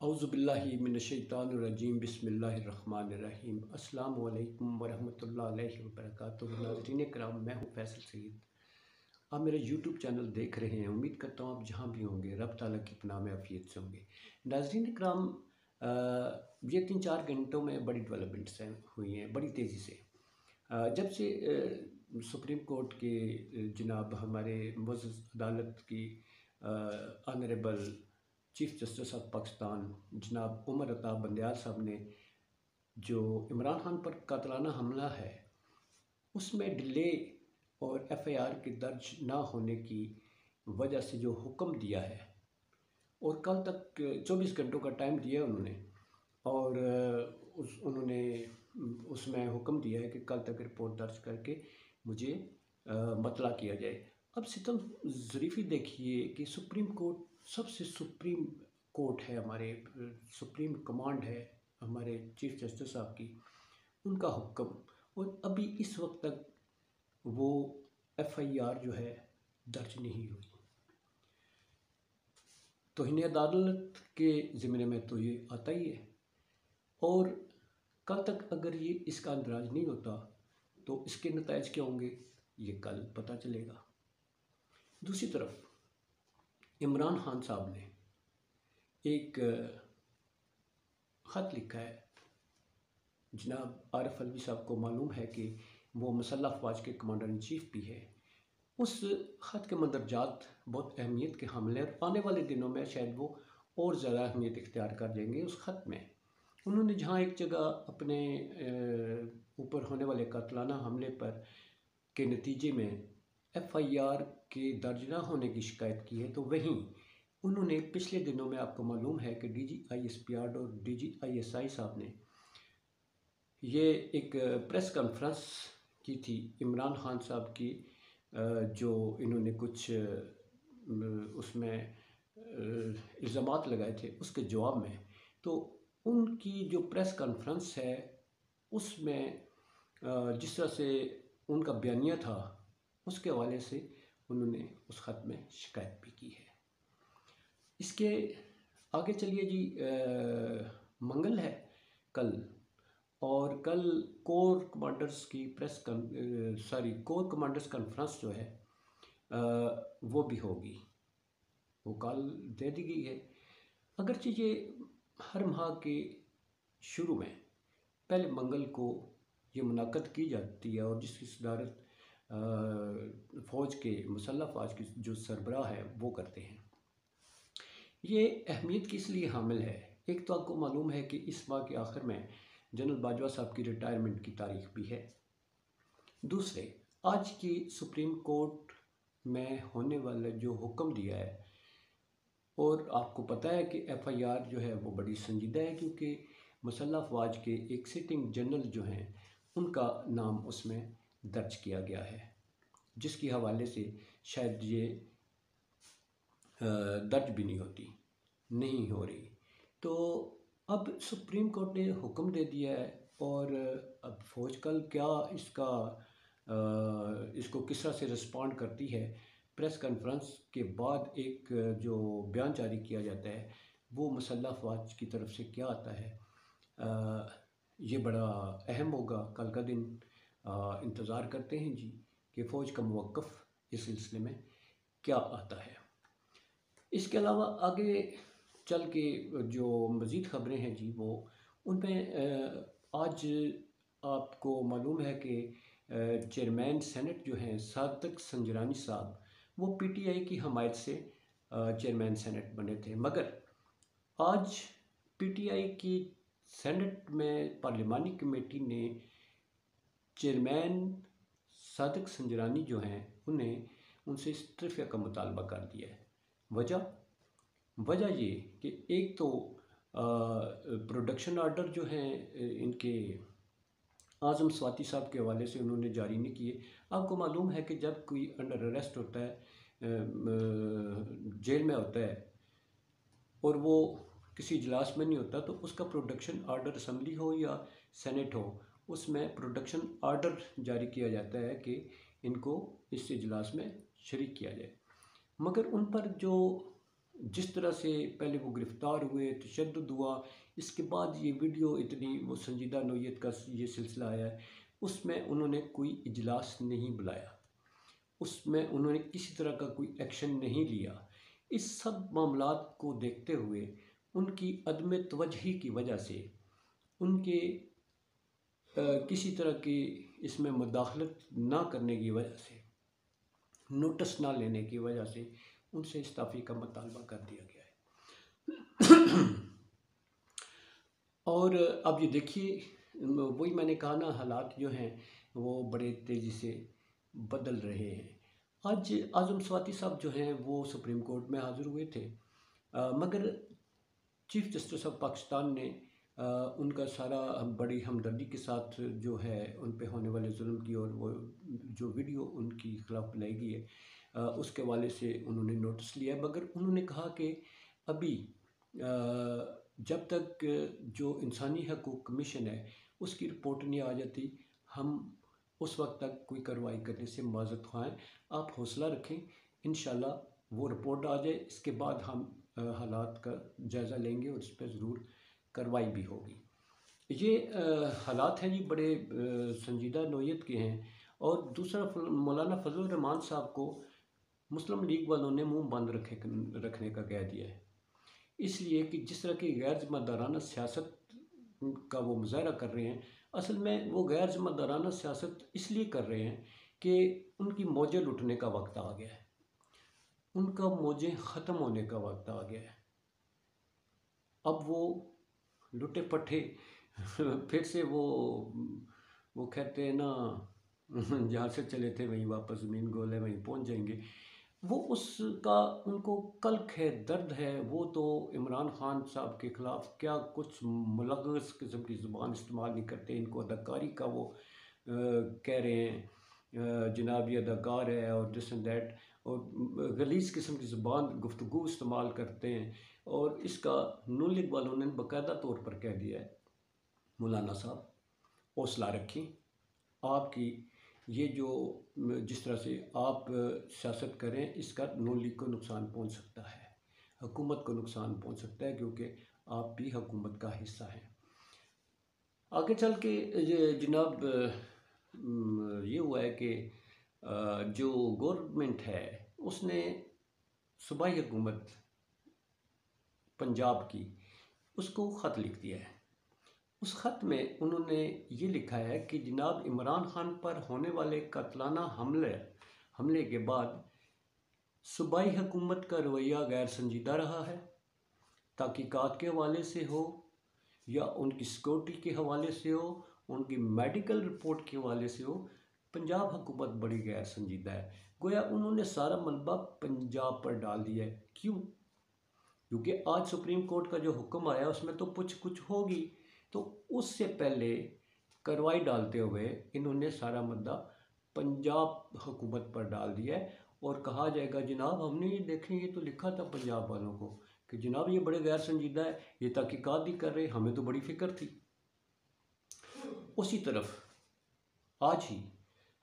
औज़ुबिल्लाहि मिनश्शैतानिर्रजीम बिस्मिल्लाहिर्रहमानिर्रहीम अस्सलामु अलैकुम वरहमतुल्लाहि वबरकातुहू। नाज़रीन किराम, मैं हूँ फैसल सईद। आप मेरा यूट्यूब चैनल देख रहे हैं। उम्मीद करता हूँ आप जहाँ भी होंगे रब ताला की पनाह में आफियत से होंगे। नाज़रीन किराम, ये 3-4 घंटों में बड़ी डेवलपमेंट्स हुई हैं बड़ी तेज़ी से। जब से सुप्रीम कोर्ट के जनाब हमारे मुअज़्ज़ज़ अदालत की honourable chief justice of Pakistan जनाब उमर अता बंदयाल साहब ने जो इमरान खान पर कातलाना हमला है उसमें डिले और एफआईआर के दर्ज ना होने की वजह से जो हुक्म दिया है और कल तक 24 घंटों का टाइम दिया उन्होंने, और उन्होंने उसमें हुक्म दिया है कि कल तक रिपोर्ट दर्ज करके मुझे मतला किया जाए। अब सितम ज़रीफ़ी देखिए कि सुप्रीम कोर्ट सबसे सुप्रीम कोर्ट है, हमारे सुप्रीम कमांड है हमारे चीफ जस्टिस साहब की, उनका हुक्म, और अभी इस वक्त तक वो एफआईआर जो है दर्ज नहीं हुई। तौहीन अदालत के ज़िम्मे में तो ये आता ही है, और कल तक अगर ये इसका अंदराज नहीं होता तो इसके नताइज क्या होंगे ये कल पता चलेगा। दूसरी तरफ इमरान खान साहब ने एक ख़त लिखा है। जनाब आरिफ अलवी साहब को मालूम है कि वो मुसल्लह अफ़वाज के कमांडर इन चीफ भी है। उस ख़त के मंदरजात बहुत अहमियत के हामिल हैं और आने वाले दिनों में शायद वो और ज़्यादा अहमियत इख्तियार कर जाएंगे। उस ख़त में उन्होंने जहाँ एक जगह अपने ऊपर होने वाले कातलाना हमले पर के नतीजे में एफआईआर के दर्ज ना होने की शिकायत की है, तो वहीं उन्होंने पिछले दिनों में आपको मालूम है कि DGISPR और DGISI साहब ने ये एक प्रेस कॉन्फ्रेंस की थी इमरान खान साहब की, जो इन्होंने कुछ उसमें इल्ज़ामात लगाए थे उसके जवाब में। तो उनकी जो प्रेस कॉन्फ्रेंस है उसमें जिस तरह से उनका बयानिया था उसके हवाले से उन्होंने उस ख़त में शिकायत भी की है। इसके आगे चलिए जी, मंगल है कल, और कल कोर कमांडर्स की कोर कमांडर्स कॉन्फ्रेंस जो है वो भी होगी, वो कल दे दी गई है। अगरचे ये हर माह के शुरू में पहले मंगल को ये मुनाक़द की जाती है और जिसकी सदारत फ़ौज के मुसल्लह अफ़वाज की जो सरबराह है वो करते हैं। ये अहमियत किस लिए हामिल है? एक तो आपको मालूम है कि इस माह के आखिर में जनरल बाजवा साहब की रिटायरमेंट की तारीख भी है। दूसरे, आज की सुप्रीम कोर्ट में होने वाला जो हुक्म दिया है, और आपको पता है कि एफआईआर जो है वो बड़ी संजीदा है क्योंकि मुसल्लह अफ़वाज के एक सिटिंग जनरल जो हैं उनका नाम उसमें दर्ज किया गया है, जिसके हवाले से शायद ये दर्ज भी नहीं हो रही। तो अब सुप्रीम कोर्ट ने हुक्म दे दिया है, और अब फ़ौज कल क्या इसको किस तरह से रिस्पॉन्ड करती है। प्रेस कॉन्फ्रेंस के बाद एक जो बयान जारी किया जाता है वो मुसल्लह अफ़वाज की तरफ से क्या आता है, ये बड़ा अहम होगा। कल का दिन इंतज़ार करते हैं जी कि फ़ौज का मौक़िफ़ इस सिलसिले में क्या आता है। इसके अलावा आगे चल के जो मज़ीद ख़बरें हैं जी वो उनमें आज आपको मालूम है कि चेयरमैन सेनेट जो हैं सादिक संजरानी साहब वो पीटीआई की हमायत से चेयरमैन सेनेट बने थे, मगर आज पीटीआई की सेनेट में पार्लिमानी कमेटी ने चेयरमैन सादिक संजरानी जो हैं उनसे इस्तीफ़े का मुतालबा कर दिया है। वजह ये कि एक तो प्रोडक्शन आर्डर जो हैं इनके आज़म स्वाति साहब के हवाले से उन्होंने जारी नहीं किए। आपको मालूम है कि जब कोई अंडर अरेस्ट होता है, जेल में होता है और वो किसी इजलास में नहीं होता, तो उसका प्रोडक्शन आर्डर असम्बली हो या सेनेट हो उसमें प्रोडक्शन आर्डर जारी किया जाता है कि इनको इस इजलास में शरीक किया जाए। मगर उन पर जो जिस तरह से पहले वो गिरफ़्तार हुए, तशद्दुद हुआ, इसके बाद ये वीडियो इतनी वो संजीदा नौइयत का ये सिलसिला आया है, उसमें उन्होंने कोई इजलास नहीं बुलाया, उसमें उन्होंने किसी तरह का कोई एक्शन नहीं लिया। इस सब मामलात को देखते हुए उनकी अदम तवज्ही की वजह से, उनके किसी तरह की इसमें मुदाखलत ना करने की वजह से, नोटिस ना लेने की वजह से उनसे इस्तीफ़े का मुतालबा कर दिया गया है। और अब ये देखिए, वही मैंने कहा ना, हालात जो हैं वो बड़े तेज़ी से बदल रहे हैं। आज आज़म स्वाति साहब जो हैं वो सुप्रीम कोर्ट में हाज़िर हुए थे, मगर चीफ़ जस्टिस ऑफ पाकिस्तान ने उनका सारा बड़ी हमदर्दी के साथ जो है उन पे होने वाले जुल्म की और वो जो वीडियो उनकी खिलाफ बनाई गई है उसके हवाले से उन्होंने नोटिस लिया, मगर उन्होंने कहा कि अभी जब तक जो इंसानी हकूक़ कमीशन है उसकी रिपोर्ट नहीं आ जाती, हम उस वक्त तक कोई कार्रवाई करने से माज़रत ख़्वाह। आप हौसला रखें, इंशाल्लाह वो रिपोर्ट आ जाए, इसके बाद हम हालात का जायज़ा लेंगे और इस पर ज़रूर कार्रवाई भी होगी। ये हालात हैं जी, बड़े संजीदा नौइयत के हैं। और दूसरा, मौलाना फजल रहमान साहब को मुस्लिम लीग वालों ने मुंह बंद रखने का कह दिया है, इसलिए कि जिस तरह की गैर ज़िम्मेदाराना सियासत का वो मुज़ाहरा कर रहे हैं, असल में वो गैर ज़िम्मेदाराना सियासत इसलिए कर रहे हैं कि उनकी मौजें लुटने का वक्त आ गया है, उनका मौजें ख़त्म होने का वक्त आ गया है। अब वो लुटे पट्टे फिर से वो कहते हैं ना, जहाँ से चले थे वहीं वापस, ज़मीन गोल है वहीं पहुँच जाएंगे। वो उसका उनको कल्क है, दर्द है। वो तो इमरान खान साहब के ख़िलाफ़ क्या कुछ मुलग्गस किस्म की ज़ुबान इस्तेमाल नहीं करते, इनको अदाकारी का वो कह रहे हैं जनाब ये अदाकार है और दिस एंड दैट, और गलीज़ किस्म की ज़ुबान गुफ्तगू इस्तेमाल करते हैं। और इसका नून लीग वालों ने बाकायदा तौर पर कह दिया है, मौलाना साहब हौसला रखें, आपकी ये जो जिस तरह से आप सियासत करें इसका नून लीग को नुकसान पहुंच सकता है, हुकूमत को नुकसान पहुंच सकता है, क्योंकि आप भी हुकूमत का हिस्सा हैं। आगे चल के ये जनाब ये हुआ है कि जो गवर्नमेंट है उसने सूबाई हुकूमत पंजाब की उसको ख़त लिख दिया है। उस ख़त में उन्होंने ये लिखा है कि जनाब इमरान खान पर होने वाले कातलाना हमले के बाद सूबाई हुकूमत का रवैया गैर संजीदा रहा है, तहकीकात के हवाले से हो या उनकी सिक्योरिटी के हवाले से हो, उनकी मेडिकल रिपोर्ट के हवाले से हो, पंजाब हुकूमत बड़ी गैर संजीदा है। गोया उन्होंने सारा मलबा पंजाब पर डाल दिया है। क्यों? क्योंकि आज सुप्रीम कोर्ट का जो हुक्म आया उसमें तो कुछ होगी, तो उससे पहले कार्रवाई डालते हुए इन्होंने सारा मुद्दा पंजाब हुकूमत पर डाल दिया है। और कहा जाएगा जनाब हमने ये देखें, ये तो लिखा था पंजाब वालों को कि जनाब ये बड़े गैर संजीदा है, ये तहकीकात नहीं कर रहे, हमें तो बड़ी फिक्र थी। उसी तरफ आज ही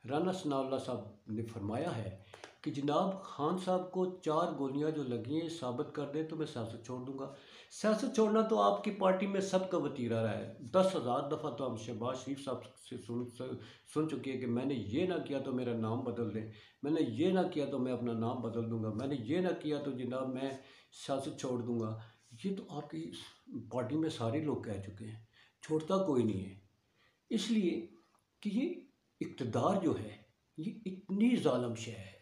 राना सनाउल्लाह साहब ने फरमाया है कि जनाब खान साहब को 4 गोलियां जो लगी हैं साबित कर दें तो मैं सियासत छोड़ दूंगा। सियासत छोड़ना तो आपकी पार्टी में सबका वतीरा रहा है। 10,000 दफ़ा तो हम शहबाज शरीफ साहब से सुन चुके हैं कि मैंने ये ना किया तो मेरा नाम बदल दें, मैंने ये ना किया तो मैं अपना नाम बदल दूंगा, मैंने ये ना किया तो जनाब मैं सियासत छोड़ दूंगा। ये तो आपकी पार्टी में सारे लोग कह चुके हैं, छोड़ता कोई नहीं है। इसलिए कि ये इक़्तिदार जो है ये इतनी ज़ालिम शय है,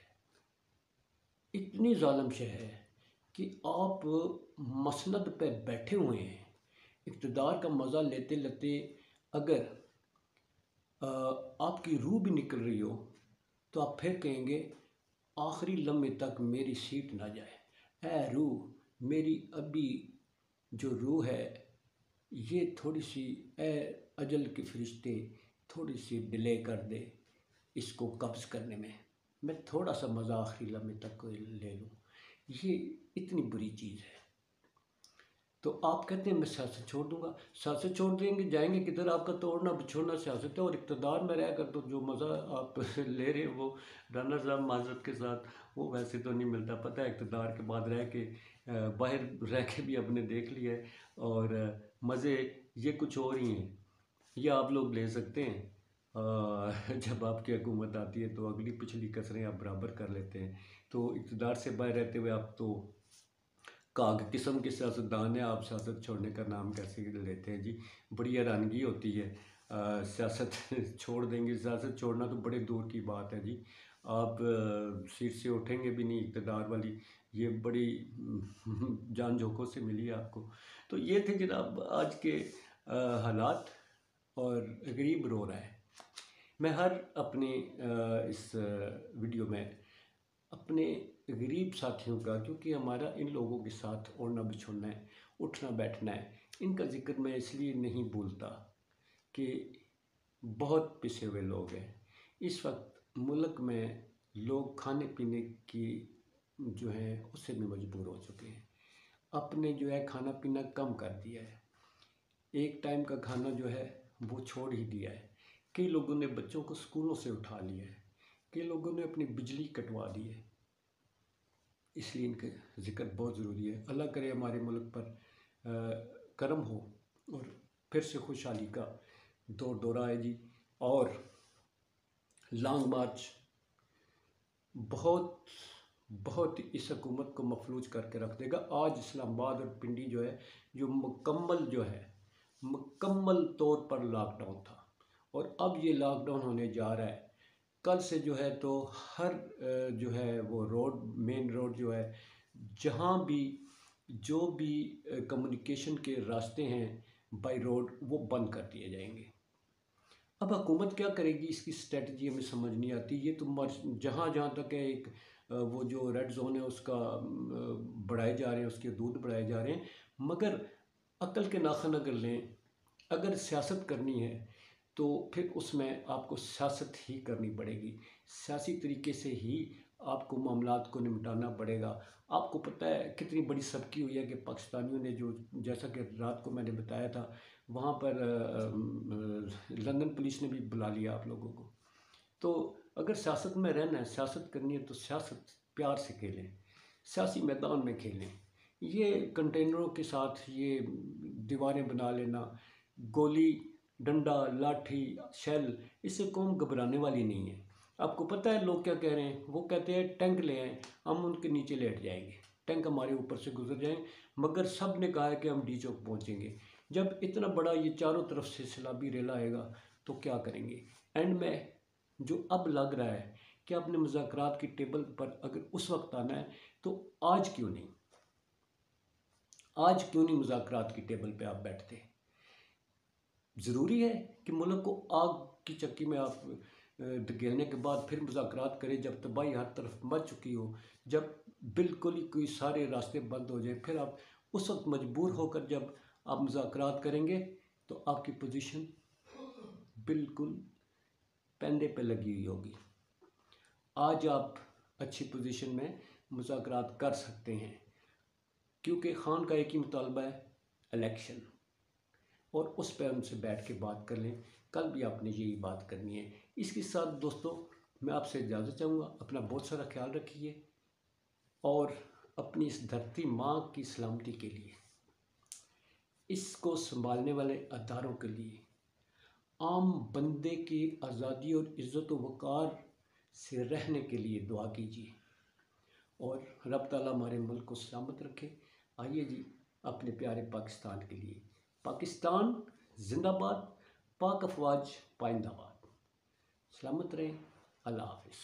इतनी ज़ालिम शय है कि आप मसनद पे बैठे हुए हैं, इक़्तिदार का मज़ा लेते लेते अगर आपकी रूह भी निकल रही हो तो आप फिर कहेंगे आखिरी लम्हे तक मेरी सीट ना जाए, ऐ रूह मेरी अभी जो रूह है ये थोड़ी सी, ऐ अजल के फरिश्ते थोड़ी सी डिले कर दे इसको कब्ज़ करने में, मैं थोड़ा सा मज़ा आखिरी लम्हे तक ले लूँ। ये इतनी बुरी चीज़ है। तो आप कहते हैं मैं सियासत छोड़ दूंगा। सियासत छोड़ देंगे, जाएंगे किधर? आपका तोड़ना बिछोड़ना सियासत है, और इक़्तिदार में रहकर तो जो मज़ा आप ले रहे हैं वो राना साहब माजरत के साथ वो वैसे तो नहीं मिलता। पता है इक़्तिदार के बाद रह के बाहर रह के भी आपने देख लिया है, और मज़े ये कुछ और ही हैं। ये आप लोग ले सकते हैं। जब आपकी हुकूमत आती है तो अगली पिछली कसरें आप बराबर कर लेते हैं। तो इक़्तिदार से बाहर रहते हुए आप तो काग किस्म के सियासतदान हैं। आप सियासत छोड़ने का नाम कैसे लेते हैं जी? बड़ी हैरानगी होती है। सियासत छोड़ देंगे, सियासत छोड़ना तो बड़े दूर की बात है जी। आप सीट से उठेंगे भी नहीं, इक़्तिदार वाली ये बड़ी जान जोखों से मिली है आपको। तो ये थे जनाब आज के हालात, और गरीब रो रहा है। मैं हर अपने इस वीडियो में अपने गरीब साथियों का, क्योंकि हमारा इन लोगों के साथ ओढ़ना बिछोड़ना है, उठना बैठना है, इनका जिक्र मैं इसलिए नहीं भूलता कि बहुत पिसे हुए लोग हैं। इस वक्त मुल्क में लोग खाने पीने की जो है उससे भी मजबूर हो चुके हैं। अपने जो है खाना पीना कम कर दिया है, एक टाइम का खाना जो है वो छोड़ ही दिया है। कई लोगों ने बच्चों को स्कूलों से उठा लिया है, कई लोगों ने अपनी बिजली कटवा दी है। इसलिए इनका ज़िक्र बहुत ज़रूरी है। अल्लाह करे हमारे मुल्क पर करम हो और फिर से खुशहाली का दौर आए जी। और लॉन्ग मार्च बहुत बहुत इस हुकूमत को मफलूज करके रख देगा। आज इस्लामाबाद और पिंडी जो है, जो मुकम्मल तौर पर लॉकडाउन था, और अब ये लॉकडाउन होने जा रहा है। कल से जो है तो हर जो है वो रोड, मेन रोड जो है, जहाँ भी जो भी कम्युनिकेशन के रास्ते हैं बाई रोड, वो बंद कर दिए जाएंगे। अब हुकूमत क्या करेगी, इसकी स्ट्रेटजी हमें समझ नहीं आती। ये तो जहाँ जहाँ तक है एक वो जो रेड जोन है उसका बढ़ाए जा रहे हैं, उसके दूध बढ़ाए जा रहे हैं, मगर अक्ल के नाखन अगर लें, अगर सियासत करनी है तो फिर उसमें आपको सियासत ही करनी पड़ेगी। सियासी तरीके से ही आपको मामलात को निपटाना पड़ेगा। आपको पता है कितनी बड़ी सबकी हुई है कि पाकिस्तानियों ने जो, जैसा कि रात को मैंने बताया था, वहाँ पर लंदन पुलिस ने भी बुला लिया आप लोगों को। तो अगर सियासत में रहना है, सियासत करनी है, तो सियासत प्यार से खेलें, सियासी मैदान में खेलें। ये कंटेनरों के साथ ये दीवारें बना लेना, गोली डंडा लाठी शेल, इससे कौम घबराने वाली नहीं है। आपको पता है लोग क्या कह रहे हैं? वो कहते हैं टैंक ले आएँ, हम उनके नीचे लेट जाएंगे, टैंक हमारे ऊपर से गुजर जाएंगे। मगर सब ने कहा है कि हम डी चौक पहुँचेंगे। जब इतना बड़ा ये चारों तरफ से सैलाबी रेला आएगा तो क्या करेंगे? एंड में जो अब लग रहा है कि आपने मुज़ाकरात की टेबल पर अगर उस वक्त आना है तो आज क्यों नहीं, आज क्यों नहीं मुज़ाकरात की टेबल पे आप बैठते? ज़रूरी है कि मुल्क को आग की चक्की में आप धकेलने के बाद फिर मुज़ाकरात करें, जब तबाही हर तरफ मच चुकी हो, जब बिल्कुल ही कोई सारे रास्ते बंद हो जाए, फिर आप उस वक्त मजबूर होकर जब आप मुज़ाकरात करेंगे तो आपकी पोजीशन बिल्कुल पैंदे पे लगी हुई होगी। आज आप अच्छी पोजीशन में मुज़ाकरात कर सकते हैं, क्योंकि खान का एक ही मुतालबा है, इलेक्शन, और उस पर उनसे बैठ के बात कर लें। कल भी आपने यही बात करनी है। इसके साथ दोस्तों मैं आपसे इजाज़त चाहूँगा। अपना बहुत सारा ख्याल रखिए, और अपनी इस धरती माँ की सलामती के लिए, इसको संभालने वाले अदारों के लिए, आम बंदे की आज़ादी और इज़्ज़त व वक़ार से रहने के लिए दुआ कीजिए, और रब ताला हमारे मुल्क को सलामत रखे। आइए जी अपने प्यारे पाकिस्तान के लिए, पाकिस्तान जिंदाबाद, पाक अफवाज पाइंदाबाद। सलामत रहें। अल्लाह हाफ़िज़।